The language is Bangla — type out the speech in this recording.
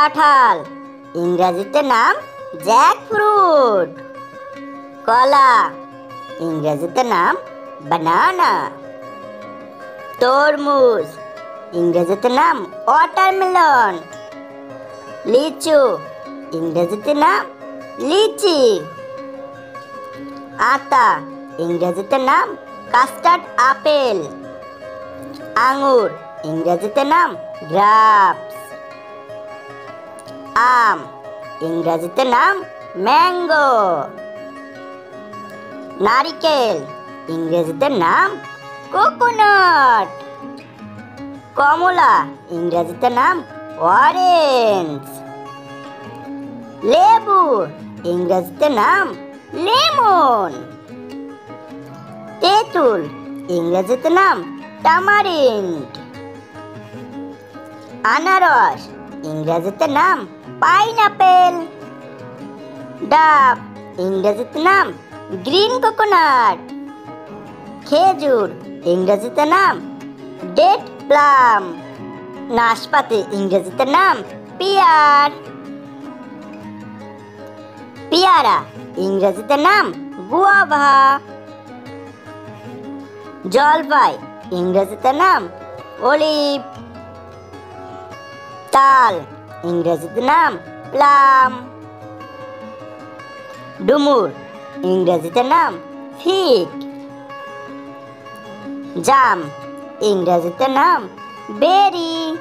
কাঁঠাল, ইংরেজিতে নাম জ্যাকফ্রুট। কলা, ইংরেজিতে নাম বানানা। তরমুজ, ইংরেজিতে নাম ওয়াটারমেলন। লিচু, ইংরেজিতে নাম লিচি। আতা, ইংরেজিতে নাম কাস্টার্ড আপেল। আঙুর, ইংরেজিতে নাম গ্রাপস। আম, ইংরেজিতে নাম ম্যাঙ্গো। নারিকেল, ইংরেজিতে নাম কোকোনাট। কমলা, ইংরেজিতে নাম অরেঞ্জ। লেবু, ইংরেজিতে নাম লেমন। তেঁতুল, ইংরেজিতে নাম টামারিন্ড। আনারস, ইংরেজিতে নাম পাইনাপেল। ডাব, ইংরেজিতে নাম গ্রিন কোকোনাট। খেজুর, ইংরেজিতে নাম ডেট প্লাম। নাশপাতি, ইংরেজিতে নাম পিয়ার। পেয়ারা, ইংরেজিতে নাম গুয়াভা। জলপাই, ইংরেজিতে নাম অলিভ। তাল, ইংরেজিতে নাম প্লাম। ডুমুর, ইংরেজিতে নাম ফিগ। জাম, ইংরেজিতে নাম বেরি।